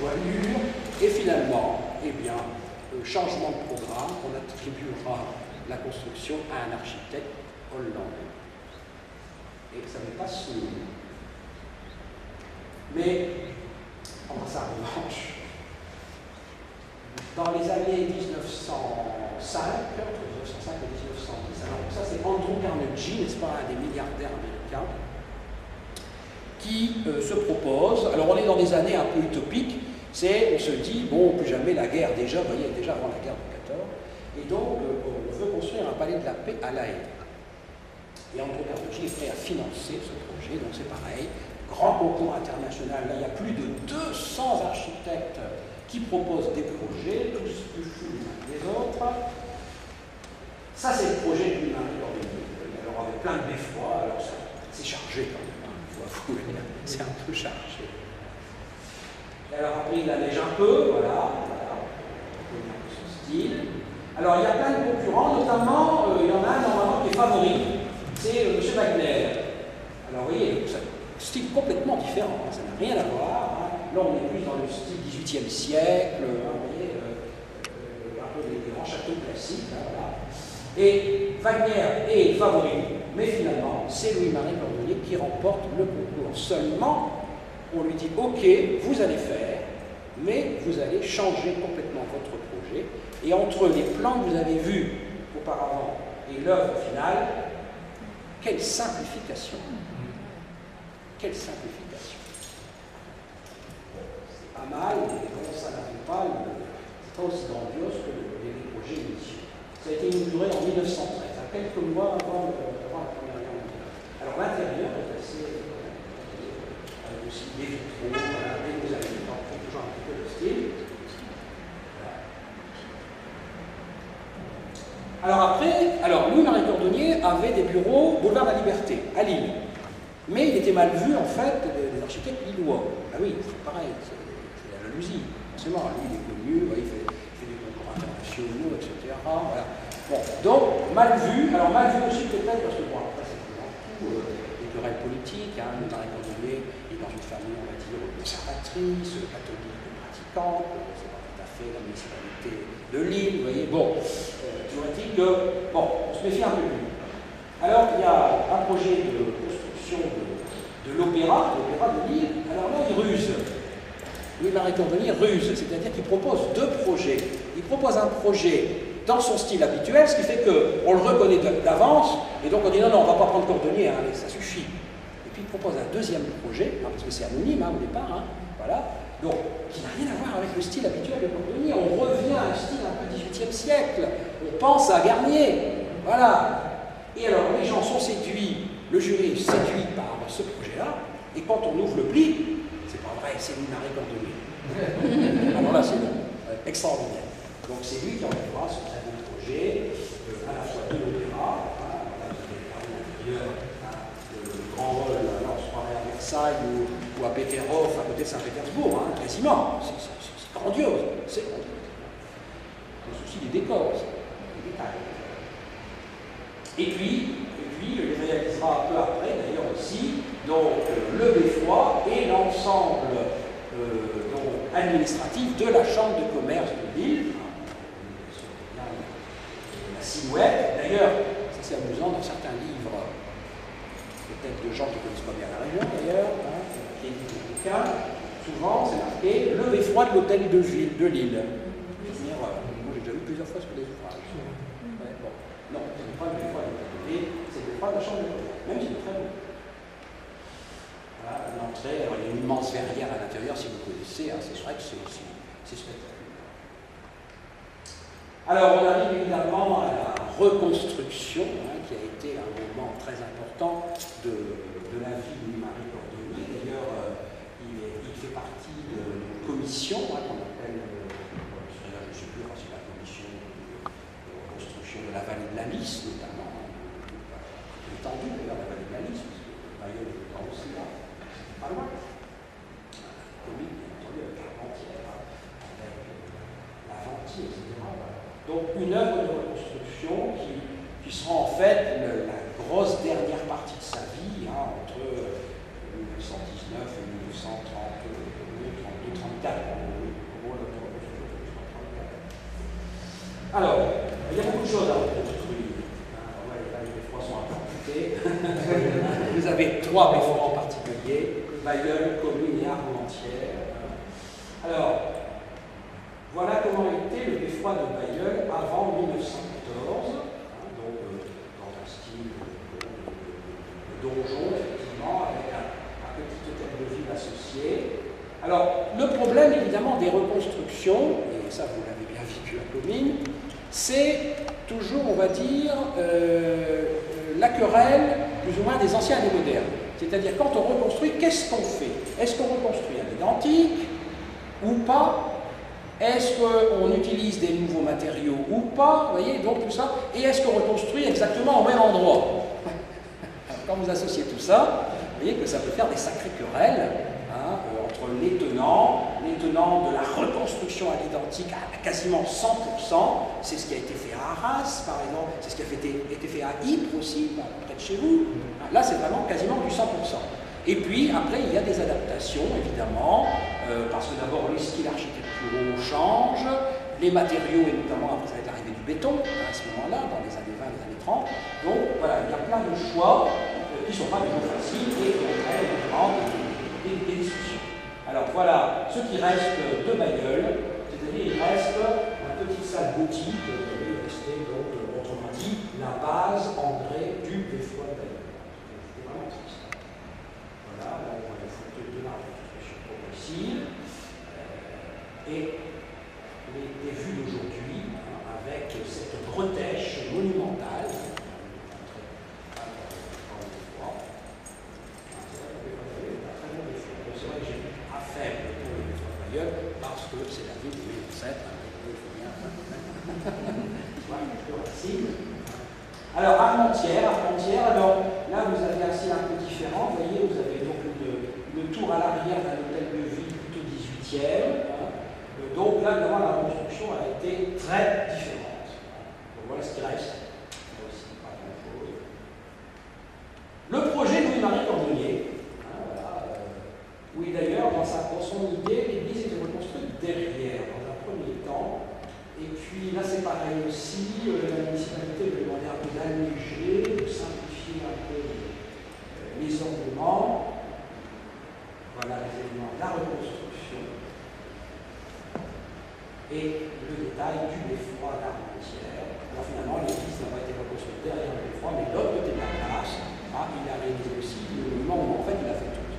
voilure, et finalement, eh bien, changement de programme, on attribuera la construction à un architecte hollandais. Et ça n'est pas signé. Mais, en revanche, dans les années 1905, entre 1905 et 1910, alors ça c'est Andrew Carnegie, n'est-ce pas, un des milliardaires américains, qui se propose, alors on est dans des années un peu utopiques, on se dit, bon, plus jamais la guerre, déjà, vous voyez, déjà avant la guerre de 14, et donc on veut construire un palais de la paix à La Haye. Et Andrew Carnegie est prêt à financer ce projet, donc c'est pareil, grand concours international, là il y a plus de 200 architectes qui proposent des projets, tous plus fous les uns que les autres. Ça c'est le projet de Louis-Marie Cordonnier, alors avec plein de beffrois, alors c'est chargé quand même, il faut avouer, c'est un peu chargé. Et alors après il allège un peu, voilà, on connaît un peu son style. Alors il y a plein de concurrents, notamment, il y en a un normalement qui est favori, c'est M. Wagner. Alors vous voyez, c'est un style complètement différent, hein, ça n'a rien à voir. Hein. Là on est plus dans le style 18e siècle, hein, vous voyez, un peu des grands châteaux classiques. Hein, voilà. Et Wagner est favori, mais finalement c'est Louis-Marie Cordonnier qui remporte le concours. Seulement, on lui dit ok, vous allez faire, mais vous allez changer complètement votre projet. Et entre les plans que vous avez vus auparavant et l'œuvre finale, quelle simplification! Quelle simplification! C'est pas mal, mais bon, ça n'arrive pas, c'est pas aussi grandiose que les projets initiaux. Ça a été inauguré en 1913, à quelques mois avant la Première Guerre mondiale. Alors l'intérieur est assez, avec aussi des vitraux, voilà, et vous avez toujours un petit peu de style. Alors après, Louis-Marie Cordonnier avait des bureaux boulevard de la Liberté, à Lille. Mais il était mal vu, en fait, des architectes lillois. Ah oui, c'est pareil, c'est la jalousie. Forcément, lui, il est connu, il fait des concours internationaux, etc. Voilà. Bon, donc, mal vu. Alors, mal vu aussi, peut-être, parce que, bon, après, c'est vraiment tout, les querelles politiques. Hein, Louis-Marie Cordonnier est dans une famille, on va dire, conservatrice, catholique, pratiquante. C'est pas tout à fait la municipalité de Lille, vous voyez. Bon, toujours dit que, bon, on se méfie un peu de lui. Alors, il y a un projet de construction de l'opéra de Lille. Alors là, il ruse. Louis-Marie Cordonnier ruse, c'est-à-dire qu'il propose deux projets. Il propose un projet dans son style habituel, ce qui fait qu'on le reconnaît d'avance, et donc on dit non, on ne va pas prendre Cordonnier, hein, allez, ça suffit. Et puis il propose un deuxième projet, hein, parce que c'est anonyme au départ, hein, voilà, donc qui n'a rien à voir avec le style habituel de Cordonnier. On revient à un style un peu 18e siècle, on pense à Garnier, voilà. Et alors les gens sont séduits, le jury est séduit par ce projet-là, et quand on ouvre le pli, c'est pas vrai, c'est Louis-Marie Cordonnier. Alors là, c'est extraordinaire. Donc c'est lui qui enlèvera ce très bon projet, à la fois de l'opéra, hein, là vous avez parlé à l'intérieur, le grand hall, là on se croirait à Versailles ou à Peterhof, à côté de Saint-Pétersbourg, hein, quasiment. C'est grandiose, c'est grandiose. Le souci des décors, des détails. Et puis, il réalisera un peu après, d'ailleurs aussi, donc le beffroi et l'ensemble administratif de la Chambre de commerce de Lille. La silhouette, d'ailleurs, ça c'est amusant dans certains livres, peut-être de gens qui ne connaissent pas bien la région d'ailleurs, hein, qui éditent des bouquins, souvent c'est marqué le beffroi de l'hôtel de ville de Lille. Moi j'ai déjà lu plusieurs fois sur des ouvrages. Ouais, bon. Non, c'est pas le beffroi de l'hôtel de ville, c'est le beffroi de la Chambre de commerce, même si c'est très beau. Voilà, l'entrée, alors il y a une immense verrière à l'intérieur, si vous connaissez, hein, c'est vrai que c'est spectaculaire. Alors, on arrive évidemment à la reconstruction, hein, qui a été un moment très important de la vie de Louis-Marie Cordonnier. D'ailleurs, il fait partie d'une commission hein, qu'on appelle, je ne sais plus, c'est la commission de reconstruction de la vallée de la Lys, notamment. Étendue d'ailleurs, la vallée de la Lys, parce que Bayonne est pas aussi là, pas loin. Commune, bien entendu, avec Carpentière, avec la Ventie, etc. Donc une œuvre de reconstruction qui sera en fait la grosse dernière partie de sa vie, hein, entre 1919 et 1934, Alors, il y a beaucoup de choses à reconstruire. Là, les beffrois sont interprétés. Vous avez 3 beffrois en particulier, Bailleul, Comines et Armentières. Alors, voilà comment était le beffroi de Bailleul avant 1914, donc dans un style de donjon, effectivement, avec un petit hôtel de ville associé. Alors, le problème, évidemment, des reconstructions, et ça, vous l'avez bien vécu à Comines, c'est toujours, on va dire, la querelle, plus ou moins, des anciens et des modernes. C'est-à-dire, quand on reconstruit, qu'est-ce qu'on fait? Est-ce qu'on reconstruit un identique ou pas? Est-ce qu'on utilise des nouveaux matériaux ou pas? Vous voyez, donc tout ça. Et est-ce qu'on reconstruit exactement au même endroit? Quand vous associez tout ça, vous voyez que ça peut faire des sacrées querelles entre les tenants de la reconstruction à l'identique à quasiment 100%. C'est ce qui a été fait à Arras, par exemple. C'est ce qui a été fait à Ypres aussi, près de chez vous. Là, c'est vraiment quasiment du 100%. Et puis, après, il y a des adaptations, évidemment, parce que d'abord, les styles architecturaux changent, les matériaux, et notamment après, ça va être l'arrivée du béton, à ce moment-là, dans les années 20, les années 30. Donc, voilà, il y a plein de choix qui ne sont pas toujours faciles et qui entraînent évidemment des discussions. Alors, voilà ce qui reste de Bailleul, c'est-à-dire il reste une petite salle gothique, qui est restée, donc, autrement dit, la base en grès du beffroi de Bailleul. C'est vraiment triste. Là, on voit les photos de la reconstruction progressive et les vues d'aujourd'hui avec cette bretèche monumentale. C'est vrai que j'ai affaire pour le beffroi de Bailleul parce que c'est la ville de 2007. Voilà, alors, Armentières, alors là vous avez un style un peu différent, vous voyez, vous avez donc une tour à l'arrière d'un hôtel de ville plutôt 18e, donc là, évidemment, la reconstruction a été très différente. Donc voilà ce qui reste, là aussi, pas grand-chose. Le projet de Louis-Marie Cordonnier, oui d'ailleurs, dans son idée, l'église était reconstruite derrière, dans un premier temps. Et puis là, c'est pareil aussi, la municipalité veut demander un peu d'alléger, de simplifier un peu les ornements. Voilà les éléments de la reconstruction. Et le détail du beffroi d'Armentières. Alors finalement, l'église n'a pas été reconstruite derrière le beffroi, mais de l'autre côté de la place, il a réalisé aussi le monument où en fait il a fait toute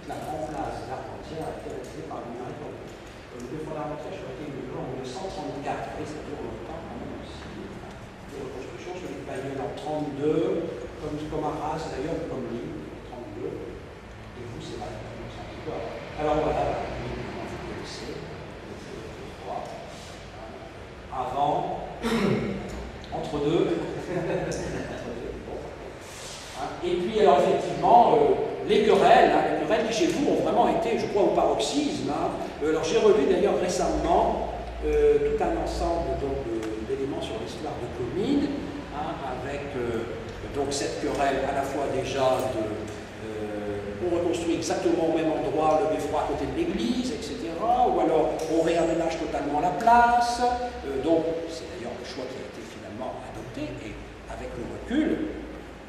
la grande place d'Armentières a été réalisée par Louis-Marie Cordonnier. Le beffroi d'Armentières a été inauguré en 1934, et ça dure longtemps quand même aussi. Les reconstructions sur les Bailleul en 32, comme Arras d'ailleurs, comme Lille, 32. Et vous, c'est pas un petit peu. Alors voilà, vous connaissez le beffroi. Avant, entre deux. Et puis, alors effectivement, les querelles qui chez vous ont vraiment été, je crois, au paroxysme. Alors j'ai relu d'ailleurs récemment tout un ensemble d'éléments sur l'histoire de Comines, avec donc cette querelle à la fois déjà on reconstruit exactement au même endroit le beffroi à côté de l'église, etc. Ou alors on réaménage totalement la place. Donc c'est d'ailleurs le choix qui a été finalement adopté, et avec le recul,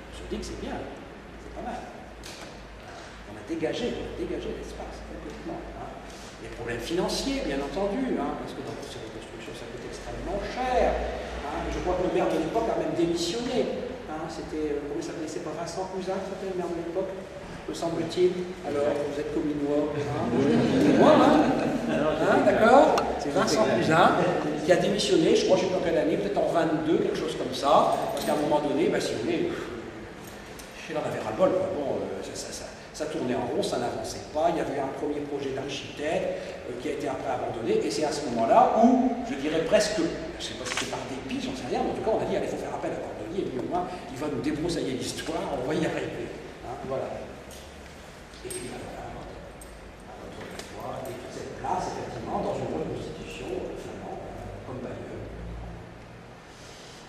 on se dit que c'est bien, c'est pas mal. On a dégagé l'espace complètement. Les problèmes financiers, bien entendu, parce que dans ces reconstructions, ça coûte extrêmement cher. Je crois que le maire de l'époque a même démissionné. C'était, comment ça s'appelait? C'est pas Vincent Cousin qui s'appelait le maire de l'époque, me semble-t-il. Alors, vous êtes communois. D'accord? C'est Vincent Cousin qui a démissionné, je crois, je ne sais pas quelle année, peut-être en 22, quelque chose comme ça. Parce qu'à un moment donné, si vous voulez, il en avait ras-le-bol. Bon, ça tournait en rond, ça n'avançait pas. Il y avait un premier projet d'architecte qui a été après abandonné. Et c'est à ce moment-là où, je dirais presque, je ne sais pas si c'est par dépit, j'en sais rien, mais en tout cas, on a dit, allez, il faut faire appel à Cordonnier, et lui au moins, il va nous débroussailler l'histoire, on va y arriver. Voilà. Et puis, voilà, à notre fois, et toute cette place, effectivement, dans une reconstitution, finalement, comme Bailleul.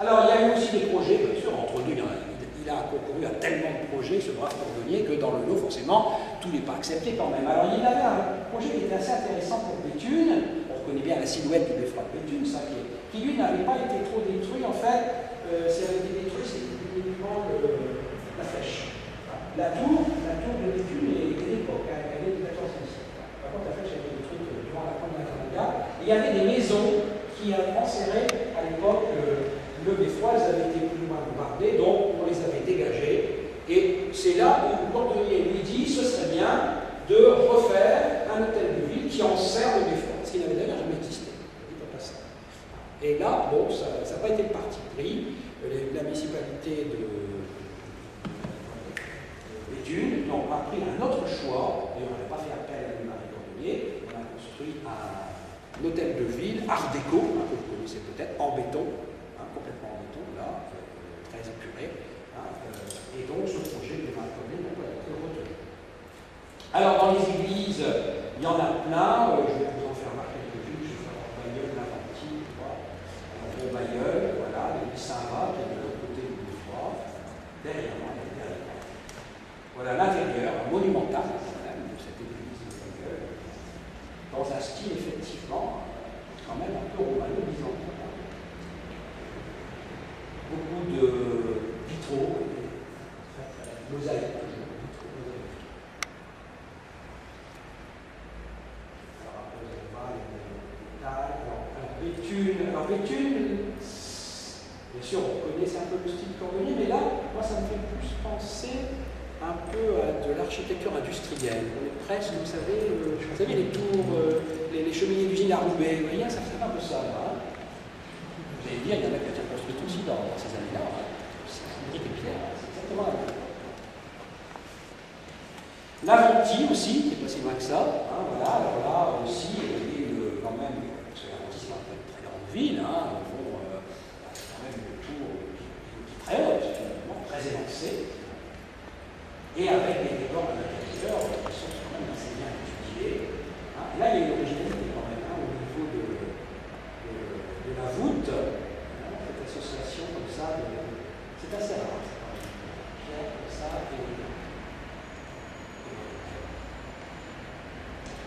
Alors, il y a eu aussi des projets, bien sûr, entre deux, il a concouru à tellement de projets, ce brave Cordonnier, que dans le lot, forcément, tout n'est pas accepté quand même. Alors, il avait un projet qui était assez intéressant pour Béthune. On reconnaît bien la silhouette du beffroi de Béthune, ça, qui lui n'avait pas été trop détruit. En fait, ce qui avait été détruit, c'est uniquement la flèche. La tour de Béthune est d'époque, elle est du XIVe siècle. Par contre, la flèche a été détruite durant la Première Guerre mondiale. Il y avait des maisons qui enserraient à l'époque le beffroi, elles avaient été plus ou moins bombardées, donc on les avait dégagées. Et c'est là où le cordonnier lui dit ce serait bien de refaire un hôtel de ville qui enserre le beffroi, ce qui n'avait d'ailleurs jamais existé. Et là, bon, ça n'a pas été le parti pris. La municipalité de Béthune a pris un autre choix. D'ailleurs, on n'a pas fait appel à Louis-Marie Cordonnier. On a construit un hôtel de ville, art déco, que vous connaissez peut-être, en béton, complètement en béton, là, très épuré. Et donc, ce projet de Louis-Marie Cordonnier n'a pas été retenu. Alors, dans les églises, il y en a plein. Je vais vous en faire remarquer quelques-unes. Je vais faire Bailleul, l'Aventie, Bailleul, voilà, l'église Saint-Va, qui est de l'autre côté du beffroi. Derrière moi, voilà l'intérieur monumental de cette église de Bailleul, dans un style effectivement quand même un peu romano-byzantin. Beaucoup de vitraux, mosaïques. Alors Béthune, bien sûr on connaissait un peu le style cordonnier, mais là, moi ça me fait plus penser un peu à de l'architecture industrielle. On est presque, vous savez les tours, les cheminées d'usine à Roubaix, vous voyez, ça fait un peu ça. Vous allez dire, il y en a qui ont été construites aussi dans ces années-là. C'est briques et pierres, c'est exactement la même. L'Aventie aussi, qui n'est pas si loin que ça. Voilà, alors là aussi, il y a quand même, parce que l'Aventie c'est une très grande ville, quand même une tour très haute, finalement, très élancée. Et avec des décors à l'intérieur qui sont quand même assez bien étudiés. Et là, il y a une originalité quand même au niveau de la voûte, cette association comme ça, c'est assez rare. Pierre comme ça,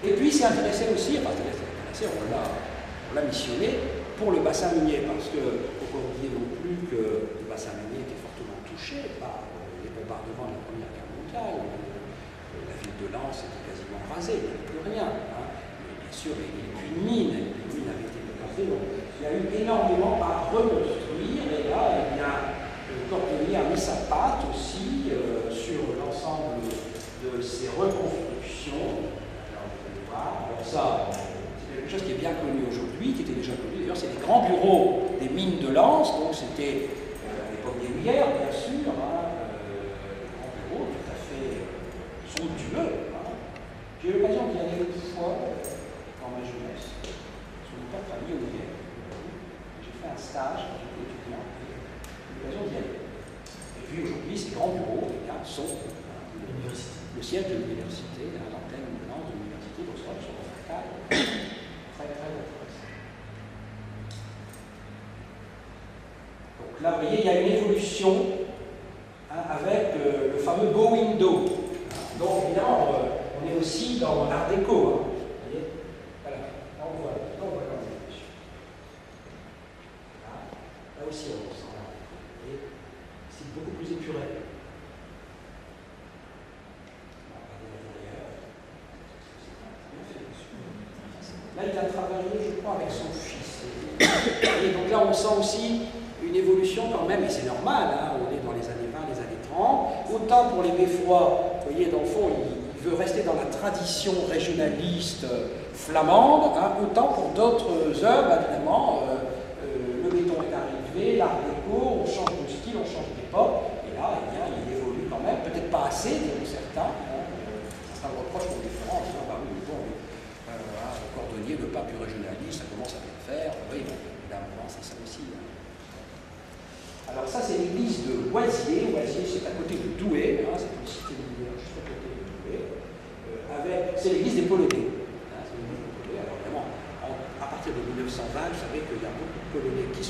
et puis, c'est intéressé aussi, on l'a missionné pour le bassin minier, parce que, il ne faut pas oublier non plus que le bassin minier était fortement touché par les bombardements de la Première Guerre mondiale. La ville de Lens était quasiment rasée, il n'y avait plus rien. Mais bien sûr, les mines avaient été bombardées, donc il y a eu énormément à reconstruire, et là, le cordonnier a mis sa patte aussi sur l'ensemble de ces reconstructions. Alors ça, c'est quelque chose qui est bien connu aujourd'hui, qui était déjà connu. D'ailleurs, c'est les grands bureaux des mines de Lens, donc c'était à l'époque des Mouillères, bien sûr, les grands bureaux tout à fait somptueux. J'ai eu l'occasion d'y aller une fois dans ma jeunesse, sur une porte famille aux Mouillères. J'ai fait un stage quand j'étais étudiant, j'ai eu l'occasion d'y aller. Et puis aujourd'hui, ces grands bureaux sont le siège de l'université, l'antenne de Lens de l'université d'Oxford sur le cadre très intéressant. Donc là, vous voyez, il y a une évolution avec le fameux bow window. Donc évidemment, on est aussi dans l'art déco. Vous voyez, voilà, là on voit l'évolution. Là aussi, on sent l'art déco. C'est beaucoup plus épuré. Là, il a travaillé, je crois, avec son fils. Et donc là, on sent aussi une évolution quand même, et c'est normal, on est dans les années 20, les années 30. Autant pour les beffrois, vous voyez, dans le fond, il veut rester dans la tradition régionaliste flamande, autant pour d'autres œuvres, évidemment, le béton est arrivé, l'art déco, on change de style, on change d'époque, et là, eh bien, il évolue quand même, peut-être pas assez, diront certains. Ça sera le reproche pour les Français, en disant, bah oui, bon, le cordonnier, le pas plus régionaliste, ça commence à bien faire. Oui, bon, évidemment, c'est ça aussi. Alors ça, c'est l'église de Oisier. Oisier, c'est à côté de Douai, c'est une cité minière juste à côté de Douai. C'est l'église des Polonais. Alors évidemment, à partir de 1920, vous savez qu'il y a beaucoup de Polonais qui sont